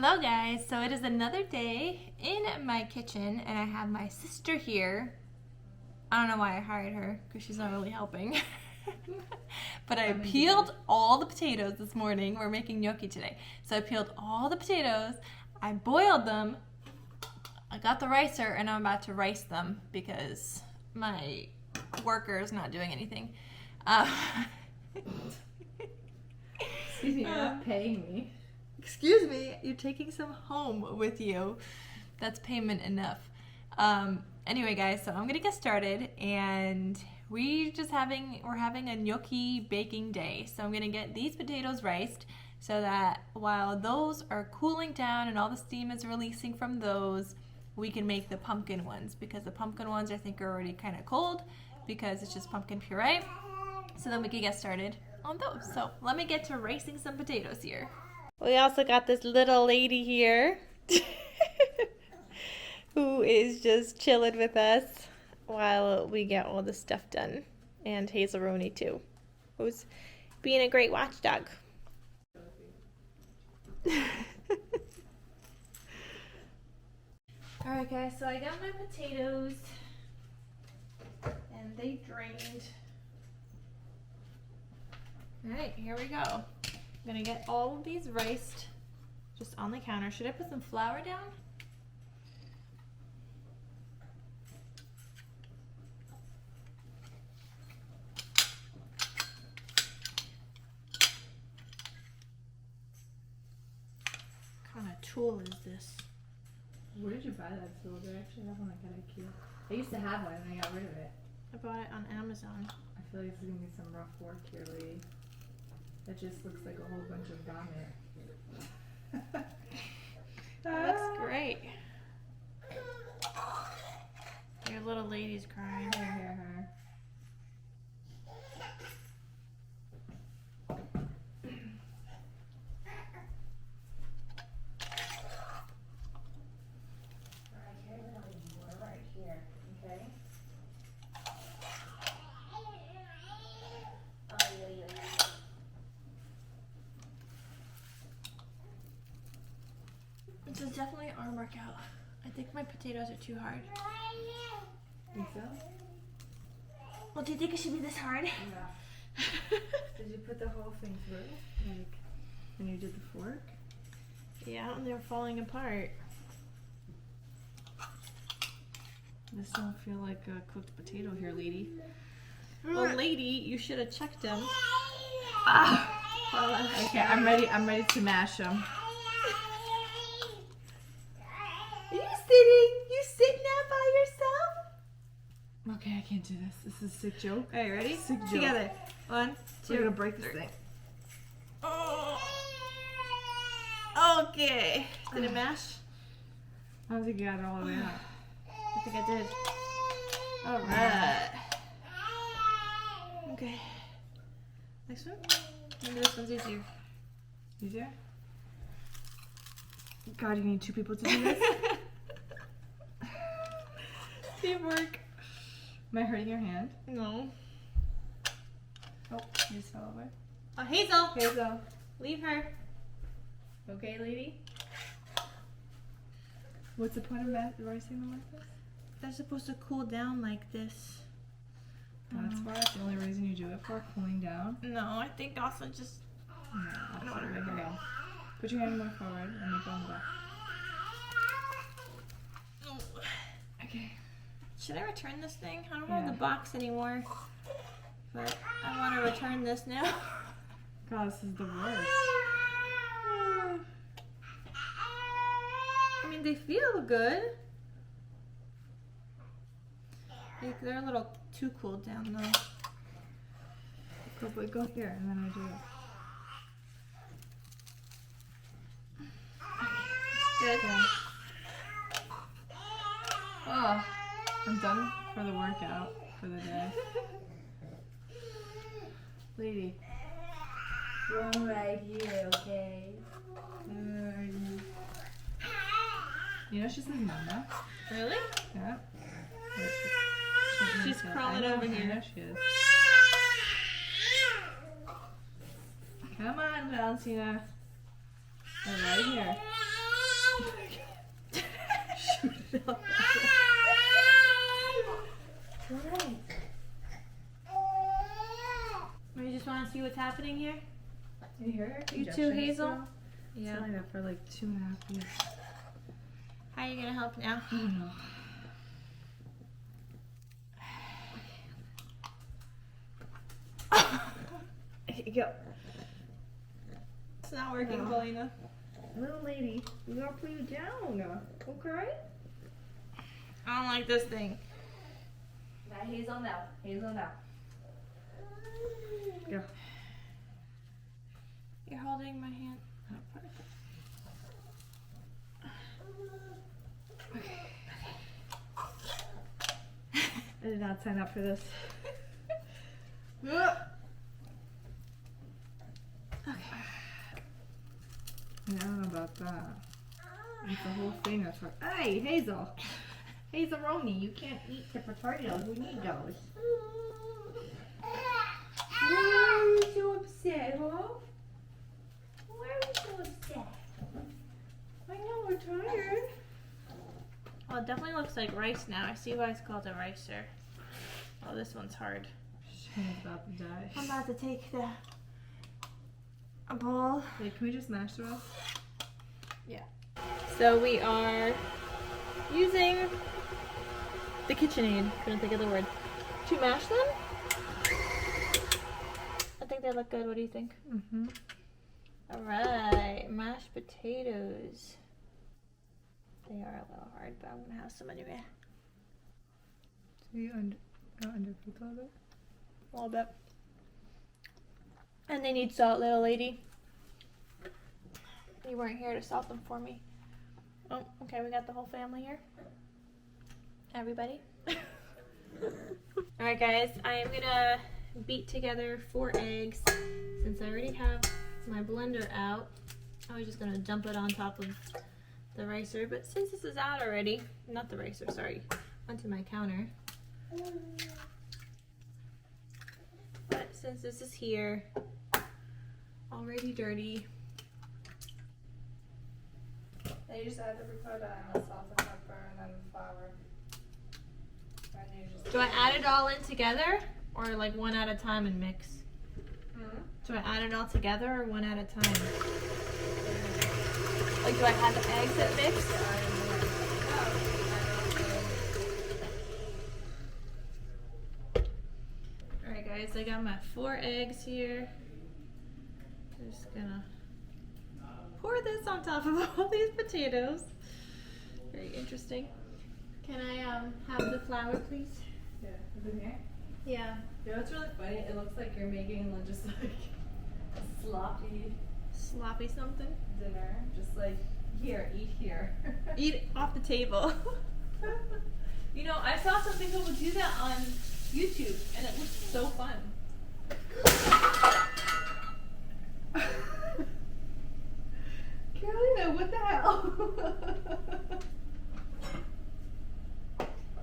Hello guys, so it is another day in my kitchen and I have my sister here. I don't know why I hired her because she's not really helping. But I peeled all the potatoes this morning. We're making gnocchi today. So I peeled all the potatoes, I boiled them, I got the ricer and I'm about to rice them because my worker is not doing anything. Excuse me, you're not paying me. Excuse me, you're taking some home with you. That's payment enough. Anyway, guys, so I'm gonna get started, and we're having a gnocchi baking day. So I'm gonna get these potatoes riced so that while those are cooling down and all the steam is releasing from those, we can make the pumpkin ones, because the pumpkin ones I think are already kind of cold because it's just pumpkin puree. So then we can get started on those. So let me get to ricing some potatoes here. We also got this little lady here who is just chilling with us while we get all the stuff done. And Hazel Roney too, who's being a great watchdog. Alright guys, so I got my potatoes and they drained. Alright, here we go. I'm gonna get all of these riced just on the counter. Should I put some flour down? What kind of tool is this? Where did you buy that tool? Do I actually have one like at IKEA? I used to have one and I got rid of it. I bought it on Amazon. I feel like this is gonna be some rough work here, lady. That just looks like a whole bunch of vomit. That looks great. Your little lady's crying. I hear her. Right here, okay? This is definitely an arm workout. I think my potatoes are too hard. Think so? Well, do you think it should be this hard? Yeah. Did you put the whole thing through? Like when you did the fork? Yeah, and they're falling apart. This don't feel like a cooked potato here, lady. Well, lady, you should have checked them. Okay, I'm ready to mash them. Are you sitting? You sitting there by yourself? Okay, I can't do this. This is a sick joke. All right, ready? Sick joke. Together. 1, 2. We're gonna break this thing. Oh. Okay. Did it mash? I don't think you got it all the way out. I think I did. All right. Okay. Next one. Maybe this one's easier. Easier? God, you need 2 people to do this? Teamwork. Am I hurting your hand? No. Oh, you just fell over. Oh, Hazel. Hazel. Leave her. Okay, lady? What's the point of ricing them like this? They're supposed to cool down like this. That's why. That's the only reason you do it for, cooling down. No, I think also just. No, I don't want to make rip it her. go. Put your hand more forward and make it on the back. Okay. Should I return this thing? I don't have Yeah. the box anymore. But I want to return this now. God, this is the worst. I mean, they feel good. They're a little too cooled down though. Go here and then I do it. Good. Yeah. Oh, I'm done for the workout for the day. Lady. One right here, okay? You know she's like mama. Really? Yeah. She's crawling over here. I know she is. Come on, Valentina. We're right here. what's happening here? Can you hear her? You too, Hazel? Yeah. It's only that for like 2.5 years. How are you gonna help now? I don't know. Here you go. It's not working, Valentina. Little lady, we gotta put you down. Okay? I don't like this thing. Now, Hazel now. Hazel now. Go. You're holding my hand. I did not sign up for this. Okay. I don't know about that. It's the whole thing that's like, hey, Hazel. Hazel-Roni, you can't eat the potatoes. We need those. Why are you so upset, huh? Why are you so upset? I know, we're tired. Well, it definitely looks like rice now. I see why it's called a ricer. Oh, this one's hard. She's about to die. I'm about to take a bowl. Wait, can we just mash the rest? Yeah. So we are using the KitchenAid, couldn't think of the word, to mash them. I think they look good. What do you think? Mm-hmm. All right, mashed potatoes. They are a little hard, but I'm gonna have some anyway. So you undercooked a little bit? A little bit. And they need salt, little lady. You weren't here to salt them for me. Oh, okay, we got the whole family here. Everybody. Alright guys, I am gonna beat together 4 eggs. Since I already have my blender out, I was just gonna dump it on top of the ricer, but since this is out already, not the ricer, sorry, onto my counter. But since this is here, already dirty. Then you just add the ricotta and the salt and pepper and then the flour. And you just Do I add it all in together, or like one at a time and mix? Do I add it all together or one at a time? Like, do I add the eggs and mix? Alright guys, I got my 4 eggs here. Just gonna pour this on top of all these potatoes. Very interesting. Can I have the flour, please? Yeah, is it here? Yeah. You know what's really funny? It looks like you're making just like a Sloppy something. dinner. Just like, here, eat here. Eat off the table. You know, I saw some people do that on YouTube, and it looks so fun. Carolina, what the hell?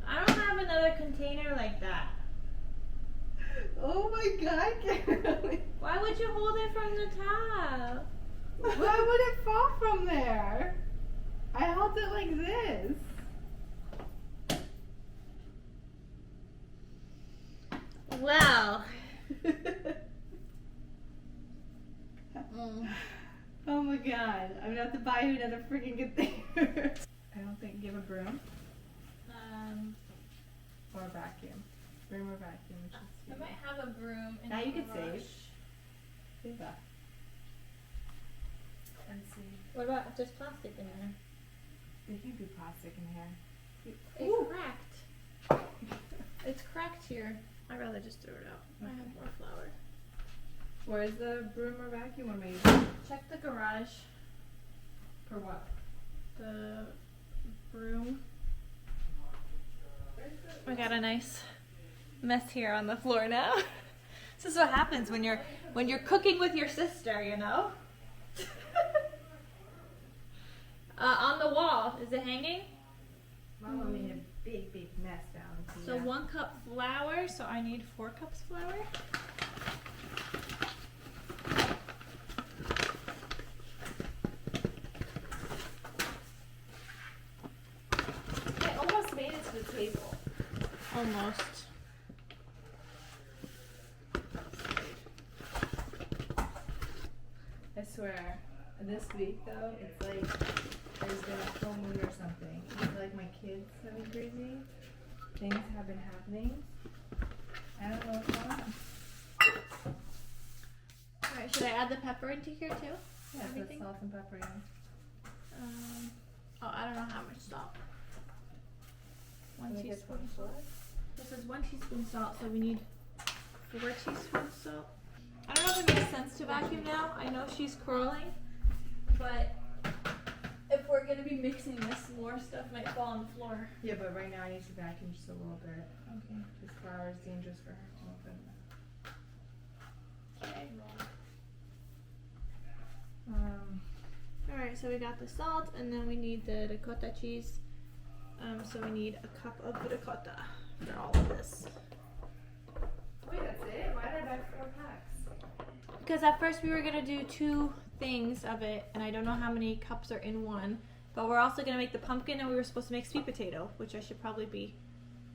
I don't have another container like that. Oh my god, Carolina. Why would you hold it from the top? Why would it fall from there? I held it like this. Well. Oh my god, I'm gonna have to buy you another freaking container. I don't think, give a broom or a vacuum. Broom or vacuum, which is I might have a broom. In now you the can garage. save that. And see. What about if there's plastic in there? There can be plastic in here. It's cracked. It's cracked here. I'd rather just throw it out. I have more flour. Where's the broom or vacuum? What am I using? Check the garage. For what? The broom. We got a nice mess here on the floor now. This is what happens when you're cooking with your sister, you know. On the wall, is it hanging? Mama made a big mess down here. So 1 cup flour, so I need 4 cups flour. I almost made it to the table. Almost. This week though, it's like there's been a full moon or something. I feel like my kids have been crazy. Things have been happening. I don't know what's going on. Alright, should I add the pepper into here too? Yeah, put Everything? salt and pepper in. Oh, I don't know how much salt. 1 Can we get teaspoon some salt. This is 1 teaspoon salt, so we need 4 teaspoons salt. I don't know if it makes sense to vacuum now. I know she's curling, but if we're gonna be mixing this, more stuff might fall on the floor. Yeah, but right now I need to vacuum just a little bit. Okay. This flour is dangerous for her to open. Okay. Um, Alright, so we got the salt, and then we need the ricotta cheese. So we need a cup of ricotta for all of this. Wait, that's it? Why did I buy 4 packs? Because at first we were going to do 2 things of it, and I don't know how many cups are in one. But we're also going to make the pumpkin, and we were supposed to make sweet potato, which I should probably be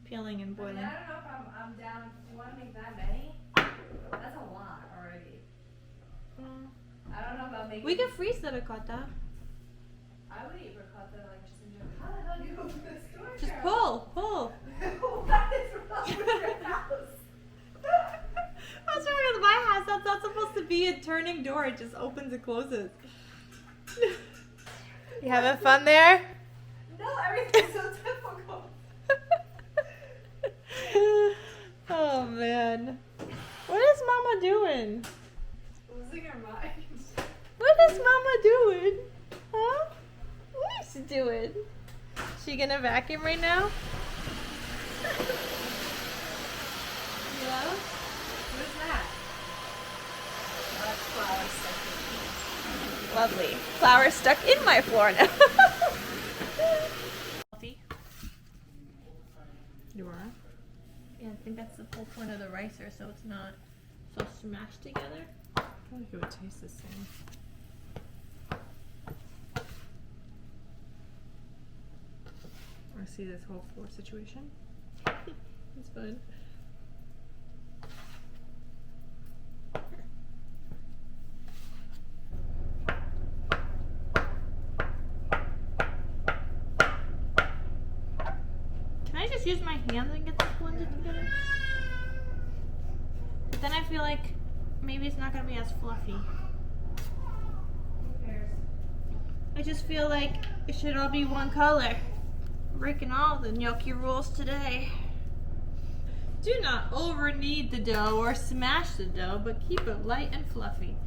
peeling and boiling. I don't know if I'm down. Do you want to make that many? That's a lot already. I don't know about making. We can freeze the ricotta. I would eat ricotta like just in general. How the hell do you open this door? Just Carol? pull. What is wrong with your house? What's wrong with my house? That's not supposed to be a turning door. It just opens and closes. You having fun there? No, everything's so difficult. Oh man. What is Mama doing? Losing her mind. What is Mama doing? Huh? What is she doing? She gonna vacuum right now? Yeah? What is that? That's flour stuck Lovely. Flour stuck in my floor now. You are? Yeah, I think that's the whole point of the ricer, so it's not so smashed together. I feel like it would taste the same. I see this whole floor situation. It's fun. Can I just use my hands and get this blended together? But then I feel like maybe it's not going to be as fluffy. Who cares? I just feel like it should all be one color. Breaking all the gnocchi rules today. Do not over knead the dough or smash the dough, but keep it light and fluffy.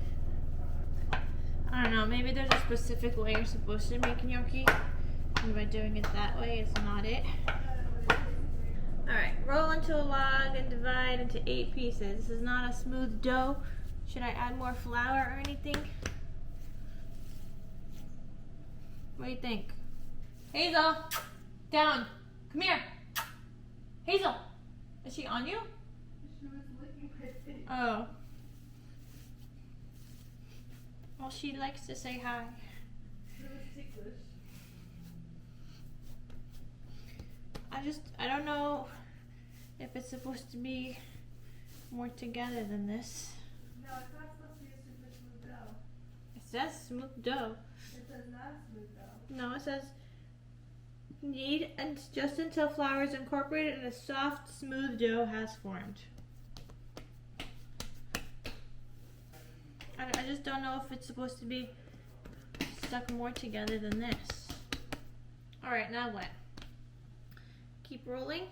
I don't know, maybe there's a specific way you're supposed to make gnocchi, and by doing it that way, it's not it. Alright, roll into a log and divide into 8 pieces. This is not a smooth dough. Should I add more flour or anything? What do you think? Hazel! Down! Come here! Hazel! Is she on you? She was licking my face. Oh. Well, she likes to say hi. It was ticklish. I don't know if it's supposed to be more together than this. No, it's not supposed to be a super smooth dough. It says smooth dough. It says not smooth dough. No, it says knead and just until flour is incorporated and a soft, smooth dough has formed. I just don't know if it's supposed to be stuck more together than this. Alright, now what? Keep rolling.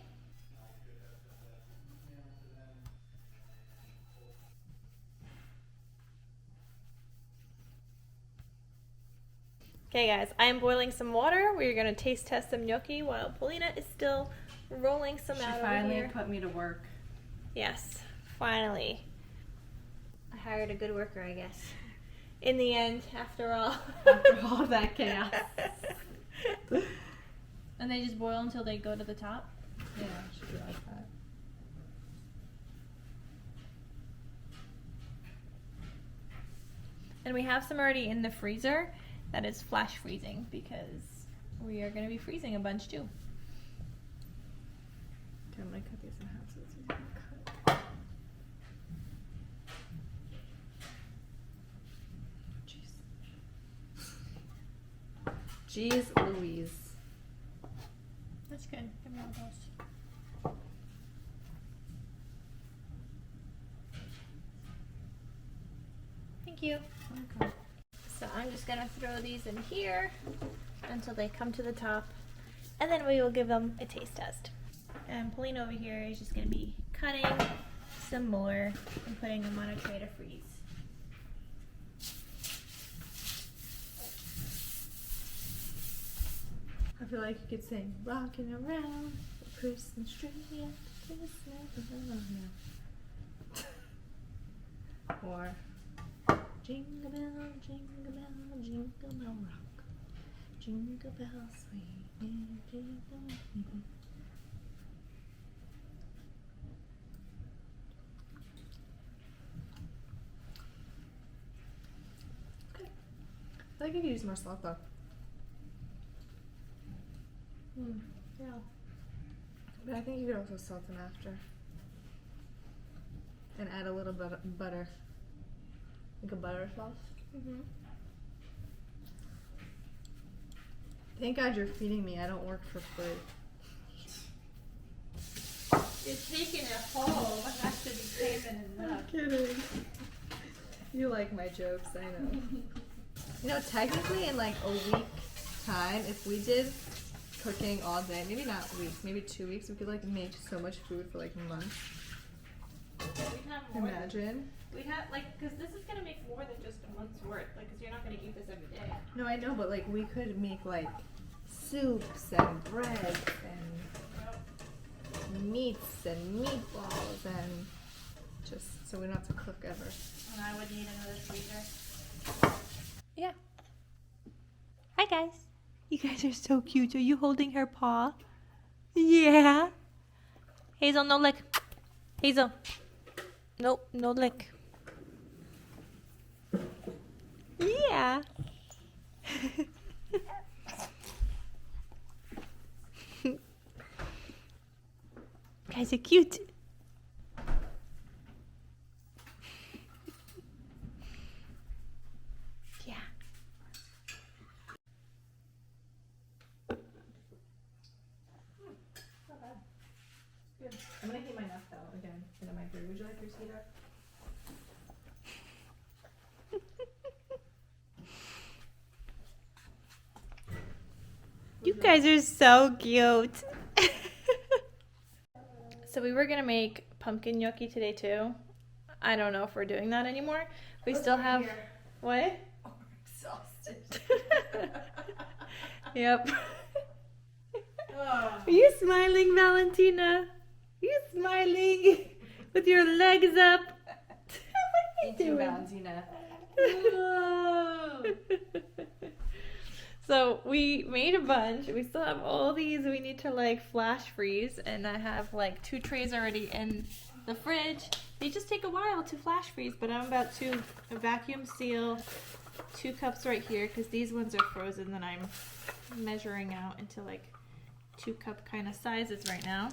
Okay guys, I am boiling some water. We're going to taste test some gnocchi while Paulina is still rolling some out over here. She finally put me to work. Yes, finally. I hired a good worker, I guess. In the end, after all. After all of that chaos. And they just boil until they go to the top? Yeah, it should be like that. And we have some already in the freezer that is flash freezing because we are going to be freezing a bunch too. Okay, I'm gonna cut these in half so it's easy to cut. Jeez. Jeez Louise. That's good. Give me all those. Thank you. Okay. So I'm just gonna throw these in here until they come to the top, and then we will give them a taste test. And Pauline over here is just gonna be cutting some more and putting them on a tray to freeze. I feel like you could sing "Rocking Around the Christmas Tree at Christmas." Or "Jingle bell, jingle bell, jingle bell rock, jingle bell swing, jingle bell." Okay. I think I could use more salt though. Yeah. But I think you could also salt them after. And add a little bit of butter. Like a butter sauce. Mm-hmm. Thank God you're feeding me. I don't work for free. You're taking a whole. What has to be payment enough? I'm kidding. You like my jokes, I know. You know, technically in like a week time, if we did cooking all day, maybe not weeks, maybe 2 weeks, we could like make so much food for like months. We'd have more. Imagine. We'd have, like, because this is going to make more than just a month's worth. Like, because you're not going to eat this every day. No, I know, but like we could make like soups and breads and meats and meatballs and just so we don't have to cook ever. And I would need another freezer. Yeah. Hi, guys. You guys are so cute. Are you holding her paw? Yeah. Hazel, no lick. Hazel. Nope, no lick. Yeah. Guys are cute. Yeah. Not bad. Good. I'm gonna heat my nuts out again in a microwave. Would you like your heater? You guys are so cute. So we were gonna make pumpkin gnocchi today too. I don't know if we're doing that anymore. We still have what? Oh, I'm exhausted. Yep. Oh. Are you smiling, Valentina? Are you smiling with your legs up? What are you doing? Valentina. So we made a bunch. We still have all these we need to like flash freeze, and I have like 2 trays already in the fridge. They just take a while to flash freeze, but I'm about to vacuum seal 2 cups right here because these ones are frozen that I'm measuring out into like 2-cup kind of sizes right now.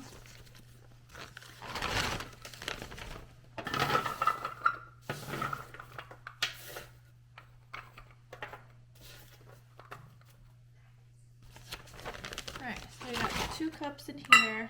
Alright, so I got 2 cups in here.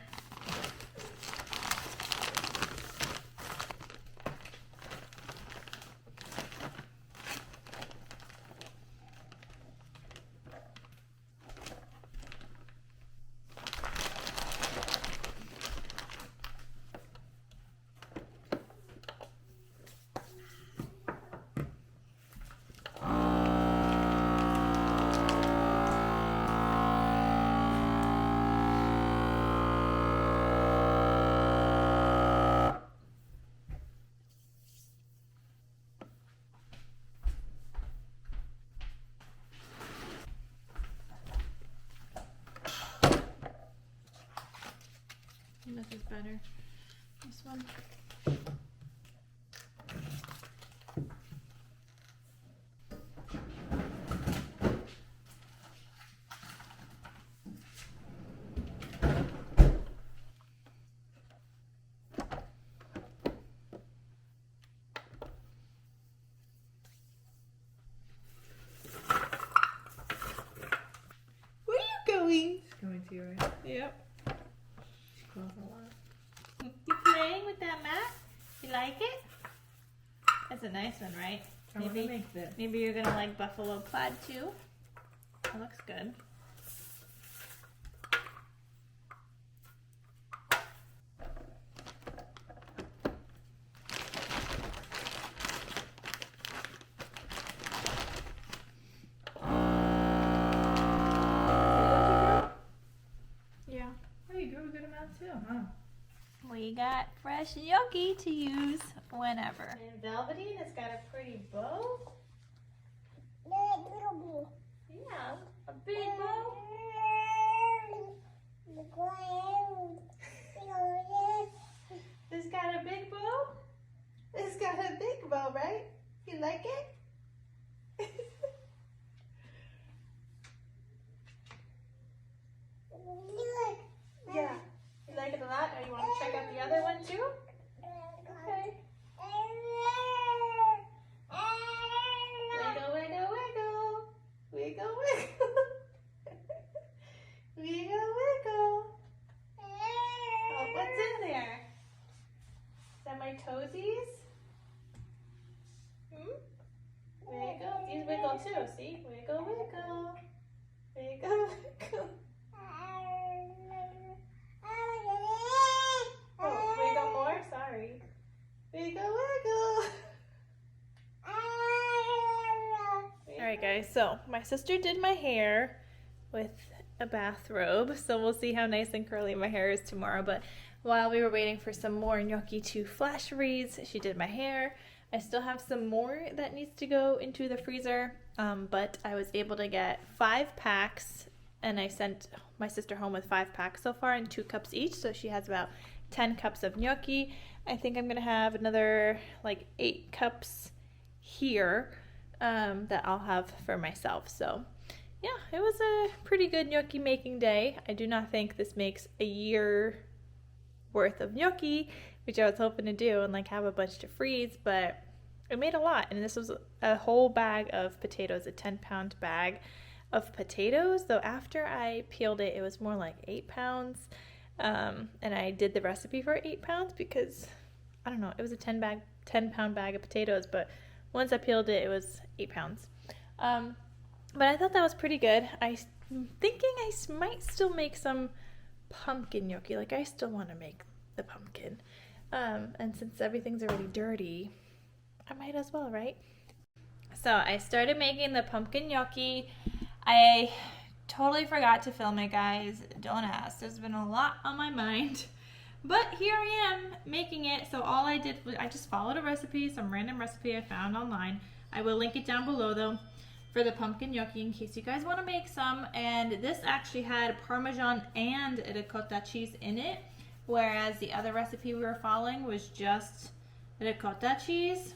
This is better. This one. It's a nice one, right? I want to make this. Maybe you're gonna like buffalo plaid too. That looks good. Yeah. Oh, you grew a good amount too, huh? We got fresh gnocchi to use whenever. And Velvetina's got a pretty bow. Yeah, a big bow. It's got a big bow? It's got a big bow, right? You like it? Yeah. You like it a lot? Or you want to check out the other one too? Okay. Wiggle, wiggle, wiggle. Wiggle, wiggle. Wiggle, wiggle. Oh, what's in there? Is that my toesies? Wiggle. These wiggle too, see? Wiggle, wiggle. Wiggle, wiggle. Oh, wiggle more? Sorry. Wiggle, wiggle. Alright guys, so my sister did my hair with a bathrobe, so we'll see how nice and curly my hair is tomorrow. But while we were waiting for some more gnocchi to flash freeze, she did my hair. I still have some more that needs to go into the freezer, but I was able to get 5 packs, and I sent my sister home with 5 packs so far and 2 cups each, so she has about 10 cups of gnocchi. I think I'm gonna have another like 8 cups here that I'll have for myself. So yeah, it was a pretty good gnocchi making day. I do not think this makes a year worth of gnocchi, which I was hoping to do and like have a bunch to freeze, but I made a lot. And this was a whole bag of potatoes, a 10-pound bag of potatoes. Though after I peeled it, it was more like 8 pounds. And I did the recipe for 8 pounds because, I don't know, it was a 10-pound bag of potatoes, but once I peeled it, it was 8 pounds. But I thought that was pretty good. I'm thinking I might still make some pumpkin gnocchi. Like, I still want to make the pumpkin. And since everything's already dirty, I might as well, right? So I started making the pumpkin gnocchi. I totally forgot to film it, guys. Don't ask. There's been a lot on my mind. But here I am making it. So all I did was I just followed a recipe, some random recipe I found online. I will link it down below though for the pumpkin gnocchi in case you guys want to make some. And this actually had Parmesan and ricotta cheese in it, whereas the other recipe we were following was just ricotta cheese.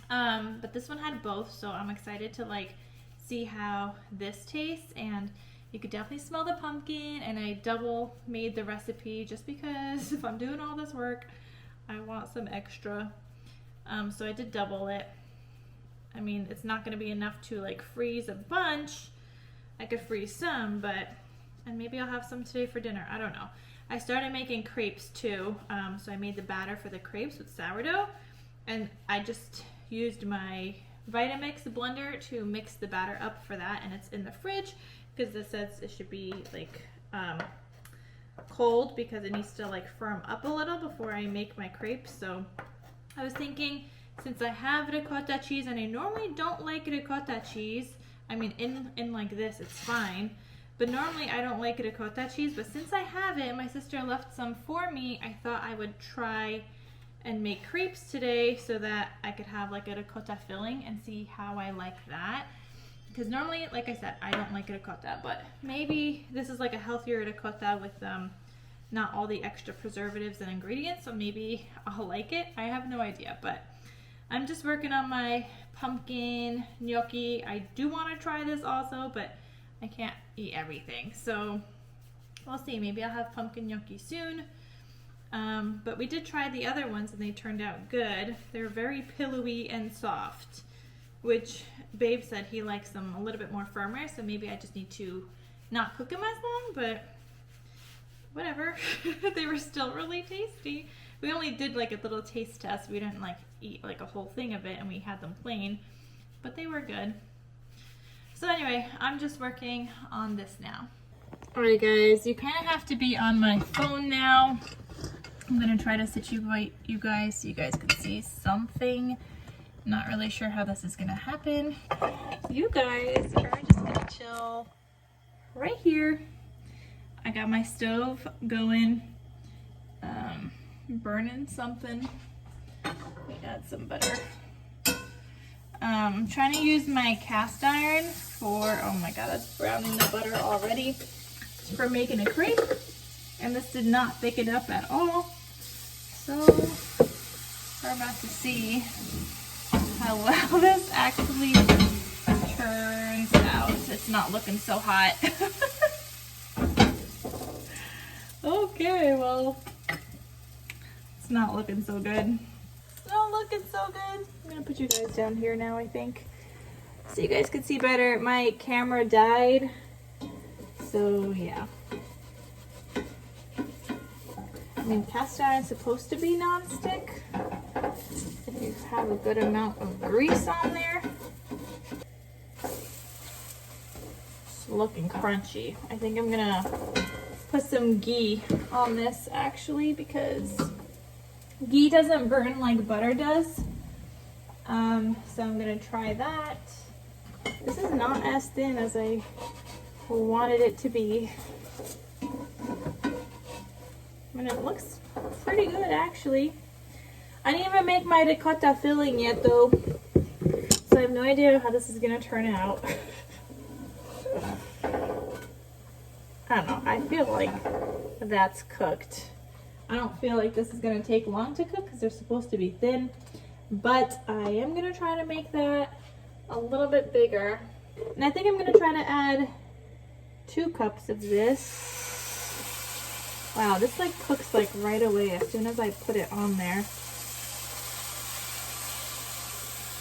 But this one had both, so I'm excited to like see how this tastes. And you could definitely smell the pumpkin, and I double made the recipe just because if I'm doing all this work, I want some extra. So I did double it. I mean, it's not going to be enough to like freeze a bunch. I could freeze some, and maybe I'll have some today for dinner. I don't know. I started making crepes too. So I made the batter for the crepes with sourdough, and I just used my Vitamix blender to mix the batter up for that, and it's in the fridge because it says it should be like cold because it needs to like firm up a little before I make my crepes. So I was thinking, since I have ricotta cheese, and I normally don't like ricotta cheese, I mean in like this it's fine, but normally I don't like ricotta cheese, but since I have it, my sister left some for me, I thought I would try and make crepes today so that I could have like a ricotta filling and see how I like that. Because normally, like I said, I don't like ricotta, but maybe this is like a healthier ricotta with not all the extra preservatives and ingredients, so maybe I'll like it. I have no idea, but I'm just working on my pumpkin gnocchi. I do want to try this also, but I can't eat everything, so we'll see. Maybe I'll have pumpkin gnocchi soon. But we did try the other ones and they turned out good. They're very pillowy and soft, which Babe said he likes them a little bit more firmer, so maybe I just need to not cook them as long, but whatever. They were still really tasty. We only did like a little taste test. We didn't like eat like a whole thing of it, and we had them plain, but they were good. So anyway, I'm just working on this now. Alright guys, you kind of have to be on my phone now. I'm going to try to situate you guys so you guys can see something. Not really sure how this is going to happen. You guys are just going to chill right here. I got my stove going, burning something. Let me add some butter. I'm trying to use my cast iron for, oh my god, that's browning the butter already, for making a crepe. And this did not thicken up at all. So we're about to see how well this actually turns out. It's not looking so hot. Okay, well, it's not looking so good. It's not looking so good. I'm gonna put you guys down here now, I think, so you guys can see better. My camera died, so yeah. I mean, cast iron is supposed to be non-stick if you have a good amount of grease on there. It's looking crunchy. I think I'm gonna put some ghee on this actually, because ghee doesn't burn like butter does. So I'm gonna try that. This is not as thin as I wanted it to be. I mean, it looks pretty good actually. I didn't even make my ricotta filling yet though, so I have no idea how this is gonna turn out. I don't know, I feel like that's cooked. I don't feel like this is gonna take long to cook because they're supposed to be thin, but I am gonna try to make that a little bit bigger. And I think I'm gonna try to add 2 cups of this. Wow, this like cooks like right away as soon as I put it on there.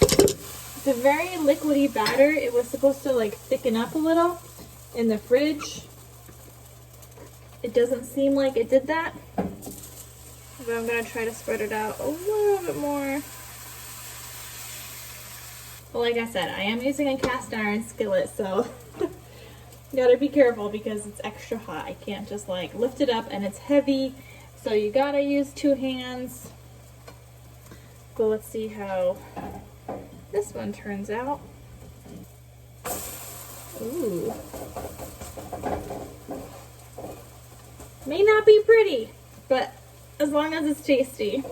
It's a very liquidy batter. It was supposed to like thicken up a little in the fridge. It doesn't seem like it did that. But I'm gonna try to spread it out a little bit more. But like I said, I am using a cast iron skillet, so you gotta be careful because it's extra hot. I can't just like lift it up, and it's heavy, so you gotta use 2 hands. But let's see how this one turns out. Ooh. May not be pretty, but as long as it's tasty.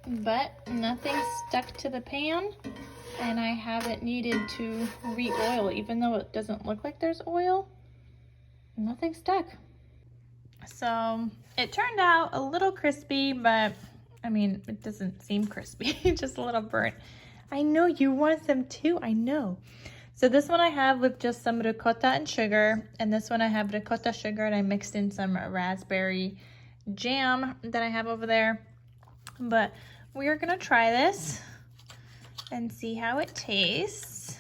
But nothing stuck to the pan, and I haven't needed to re-oil, even though it doesn't look like there's oil. Nothing stuck. So it turned out a little crispy, but I mean, it doesn't seem crispy, just a little burnt. I know you want them too, I know. So this one I have with just some ricotta and sugar, and this one I have ricotta, sugar, and I mixed in some raspberry jam that I have over there. But we are gonna try this and see how it tastes,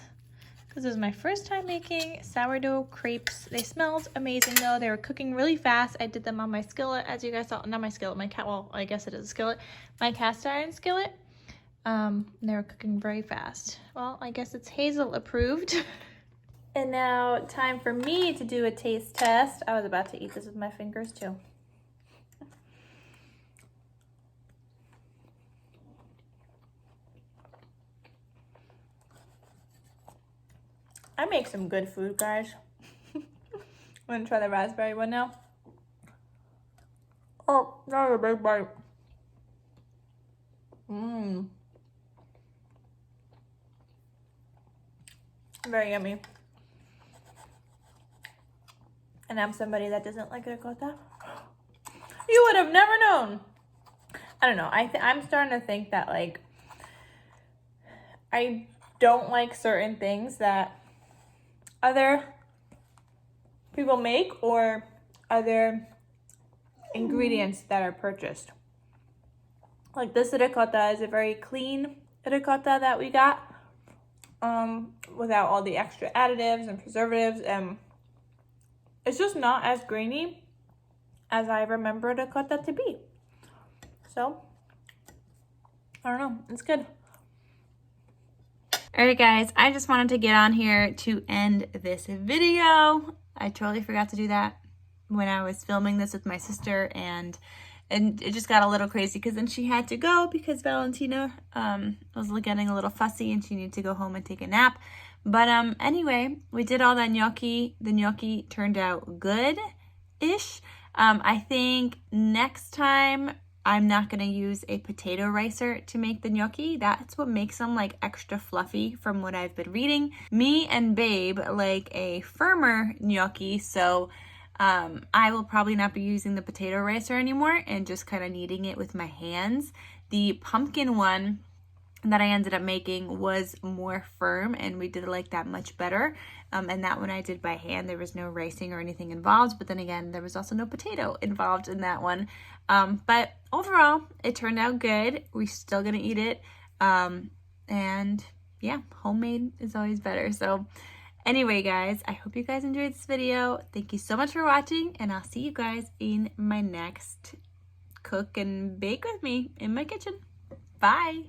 because this is my first time making sourdough crepes. They smelled amazing though. They were cooking really fast. I did them on my skillet, as you guys saw. Not my skillet, well, I guess it is a skillet. My cast iron skillet. They were cooking very fast. Well, I guess it's Hazel approved. And now time for me to do a taste test. I was about to eat this with my fingers too. I make some good food, guys. I'm gonna try the raspberry one now. Oh, that was a big bite. Mmm. Very yummy. And I'm somebody that doesn't like ricotta. You would have never known. I don't know. I'm starting to think that like I don't like certain things that other people make or other ingredients that are purchased. Like this ricotta is a very clean ricotta that we got, without all the extra additives and preservatives, and It's just not as grainy as I remember ricotta to be. So, I don't know, it's good. Alright guys, I just wanted to get on here to end this video. I totally forgot to do that when I was filming this with my sister, and it just got a little crazy because then she had to go because Valentina was getting a little fussy and she needed to go home and take a nap. But anyway, we did all that gnocchi. The gnocchi turned out good-ish. I think next time I'm not going to use a potato ricer to make the gnocchi. That's what makes them like extra fluffy from what I've been reading. Me and Babe like a firmer gnocchi, so I will probably not be using the potato ricer anymore and just kind of kneading it with my hands. The pumpkin one that I ended up making was more firm and we did like that much better. And that one I did by hand. There was no ricing or anything involved, but then again, there was also no potato involved in that one. But overall, it turned out good. We're still gonna eat it. And yeah, homemade is always better. So anyway, guys, I hope you guys enjoyed this video. Thank you so much for watching, and I'll see you guys in my next cook and bake with me in my kitchen. Bye.